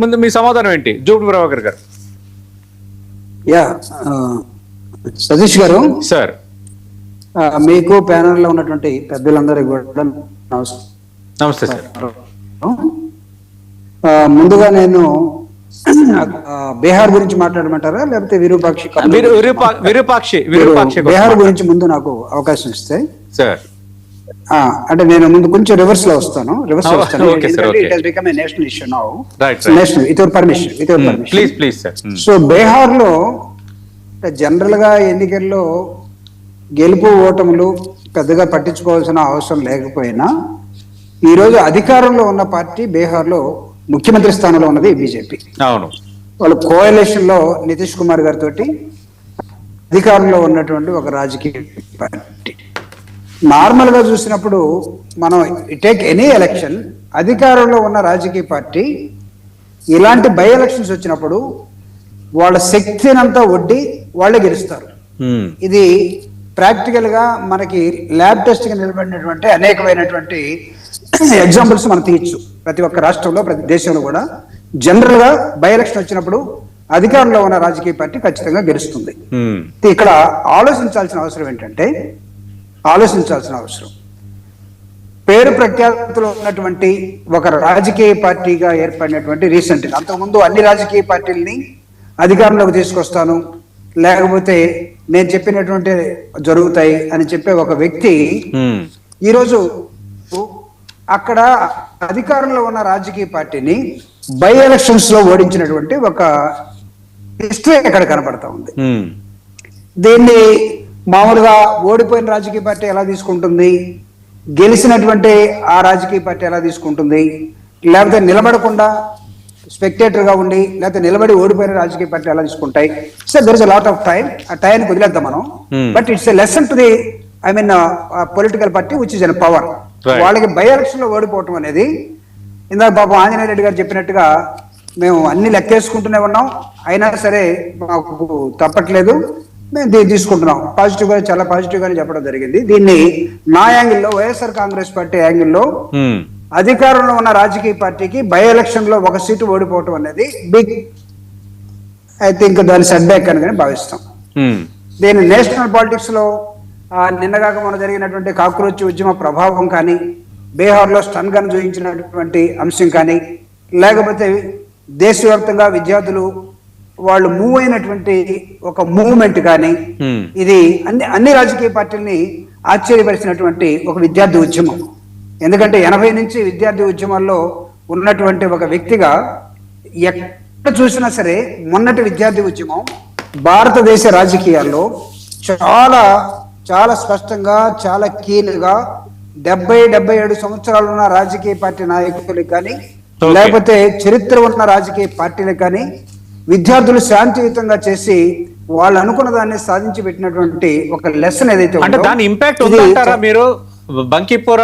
ముందు మీ సమాధానం ఏంటి జూపూడి ప్రభాకర్ గారు? యా సతీష్ గారు సార్, మీకు ప్యానల్ లో ఉన్నటువంటి పెద్దలందరికీ కూడా నమస్తే సార్. ముందుగా నేను బీహార్ గురించి మాట్లాడమంటారా లేకపోతే విరూపాక్షి బీహార్ గురించి ముందు నాకు అవకాశం ఇస్తే సార్. అంటే నేను ముందు కొంచెం రివర్స్ లో వస్తాను. సో బీహార్ లో జనరల్ గా ఎన్నికల్లో గెలుపు ఓటములు పెద్దగా పట్టించుకోవాల్సిన అవసరం లేకపోయినా ఈ రోజు అధికారంలో ఉన్న పార్టీ బీహార్ లో ముఖ్యమంత్రి స్థానంలో ఉన్నది బీజేపీ. అవును, వాళ్ళు కోయలేషన్ లో నితీష్ కుమార్ గారితో అధికారంలో ఉన్నటువంటి ఒక రాజకీయ పార్టీ. నార్మల్ గా చూసినప్పుడు మనం టేక్ ఎనీ ఎలక్షన్, అధికారంలో ఉన్న రాజకీయ పార్టీ ఇలాంటి బై ఎలక్షన్స్ వచ్చినప్పుడు వాళ్ళ శక్తిని అంతా ఒడ్డి వాళ్ళే గెలుస్తారు. ఇది ప్రాక్టికల్ గా మనకి ల్యాబ్ టెస్ట్ గా నిలబడినటువంటి అనేకమైనటువంటి ఎగ్జాంపుల్స్ మనం తీయచ్చు. ప్రతి ఒక్క రాష్ట్రంలో ప్రతి దేశంలో కూడా జనరల్ గా బై ఎలక్షన్ వచ్చినప్పుడు అధికారంలో ఉన్న రాజకీయ పార్టీ ఖచ్చితంగా గెలుస్తుంది. ఇక్కడ ఆలోచించాల్సిన అవసరం పేరు ప్రఖ్యాతులు ఉన్నటువంటి ఒక రాజకీయ పార్టీగా ఏర్పడినటువంటి రీసెంట్, అంతకుముందు అన్ని రాజకీయ పార్టీలని అధికారంలోకి తీసుకొస్తాను లేకపోతే నేను చెప్పినటువంటి జరుగుతాయి అని చెప్పే ఒక వ్యక్తి ఈరోజు అక్కడ అధికారంలో ఉన్న రాజకీయ పార్టీని బై ఎలక్షన్స్ లో ఓడించినటువంటి ఒక హిస్టరీ అక్కడ కనపడతా ఉంది. దీన్ని మామూలుగా ఓడిపోయిన రాజకీయ పార్టీ ఎలా తీసుకుంటుంది, గెలిచినటువంటి ఆ రాజకీయ పార్టీ ఎలా తీసుకుంటుంది, లేకపోతే నిలబడకుండా స్పెక్టేటర్ గా ఉండి లేకపోతే నిలబడి ఓడిపోయిన రాజకీయ పార్టీ ఎలా తీసుకుంటాయి. So there is a lot of time. ఆ టైంకి వదిలేద్దాం మనం. But it's a lesson to the political party which is in power. వాళ్ళకి బై ఎలక్షన్ లో ఓడిపోవటం అనేది, ఇందాక పాపం ఆంజనేయ రెడ్డి గారు చెప్పినట్టుగా మేము అన్ని లెక్కేసుకుంటూనే ఉన్నాం, అయినా సరే మాకు తప్పట్లేదు, మేము దీన్ని తీసుకుంటున్నాం పాజిటివ్ గా, చాలా పాజిటివ్ గానే చెప్పడం జరిగింది. దీన్ని నా యాంగిల్లో, వైఎస్ఆర్ కాంగ్రెస్ పార్టీ యాంగిల్లో అధికారంలో ఉన్న రాజకీయ పార్టీకి బై ఎలక్షన్ లో ఒక సీటు ఓడిపోవటం అనేది బిగ్, ఐ థింక్ దాని సెట్ బ్యాక్ అని భావిస్తాం. దీని నేషనల్ పాలిటిక్స్ లో నిన్నగాక మన జరిగినటువంటి కాక్రోచ్ ఉద్యమ ప్రభావం కానీ, బీహార్ లో స్టన్ గన్ చూపించినటువంటి అంశం కానీ, లేకపోతే దేశవ్యాప్తంగా విద్యార్థులు వాళ్ళు మూవ్ అయినటువంటి ఒక మూవ్మెంట్ కానీ, ఇది అన్ని రాజకీయ పార్టీలని ఆశ్చర్యపరిచినటువంటి ఒక విద్యార్థి ఉద్యమం. ఎందుకంటే 80 నుంచి విద్యార్థి ఉద్యమాల్లో ఉన్నటువంటి ఒక వ్యక్తిగా ఎక్కడ చూసినా సరే మొన్నటి విద్యార్థి ఉద్యమం భారతదేశ రాజకీయాల్లో చాలా చాలా స్పష్టంగా, చాలా కీలుగా 70-77 సంవత్సరాలు ఉన్న రాజకీయ పార్టీ నాయకులకు కానీ, లేకపోతే చరిత్ర ఉన్న రాజకీయ పార్టీలకు కానీ విద్యార్థులు శాంతియుతంగా చేసి వాళ్ళు అనుకున్న దాన్ని సాధించి పెట్టినటువంటి ఒక లెసన్ ఏదైతే అంటే దాని ఇంపాక్ట్ ఉందంటారా మీరు బంకిపుర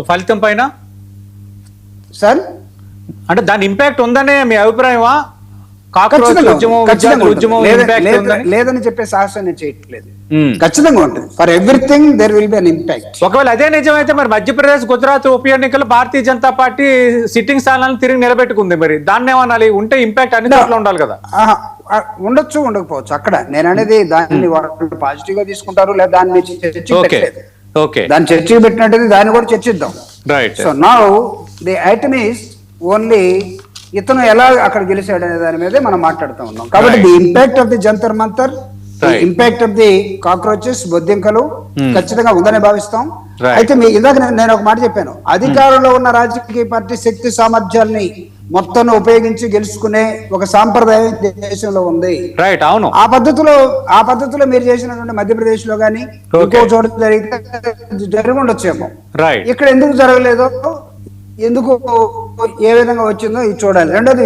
ఫలితం పైన? సార్ అంటే దాని ఇంపాక్ట్ ఉందనే మీ అభిప్రాయమా? లేదని చెప్పే సాహసం నేను చేయట్లేదు. ఖచ్చితంగా ఉంటుంది. For everything there will be an impact. ఒకవేళ అదే నిజమైతే మరి మధ్యప్రదేశ్, గుజరాత్ ఉప ఎన్నికలు భారతీయ జనతా పార్టీ సిట్టింగ్ స్థానాలను తిరిగి నిలబెట్టుకుంది. మరి దాన్ని ఏమనాలి? ఉంటే ఇంపాక్ట్ అన్ని చోట్ల ఉండాలి కదా. ఉండొచ్చు, ఉండకపోవచ్చు. అక్కడ నేను అనేది దాన్ని వాళ్ళు పాజిటివ్ గా తీసుకుంటారు లేదా దాన్ని దాన్ని చర్చకి పెట్టినట్టు దాన్ని కూడా చర్చిద్దాం. So now the item is only ఇతను ఎలా అక్కడ గెలిచాడు అనే దాని మీదే మనం మాట్లాడుతూ ఉన్నాం. కాబట్టి the impact of the Jantar Mantar, impact of the cockroaches, బొద్దింకలు ఖచ్చితంగా ఉందని భావిస్తాం. అయితే ఇందాక నేను ఒక మాట చెప్పాను, అధికారంలో ఉన్న రాజకీయ పార్టీ శక్తి సామర్థ్యాల్ని మొత్తం ఉపయోగించి గెలుచుకునే ఒక సాంప్రదాయం దేశంలో ఉంది. ఆ పద్ధతిలో మీరు చేసినటువంటి మధ్యప్రదేశ్ లో గానీ ఇంకో చోట జరిగి ఉండొచ్చేమో. ఇక్కడ ఎందుకు జరగలేదో, ఎందుకు ఏ విధంగా వచ్చిందో ఇది చూడాలి. రెండోది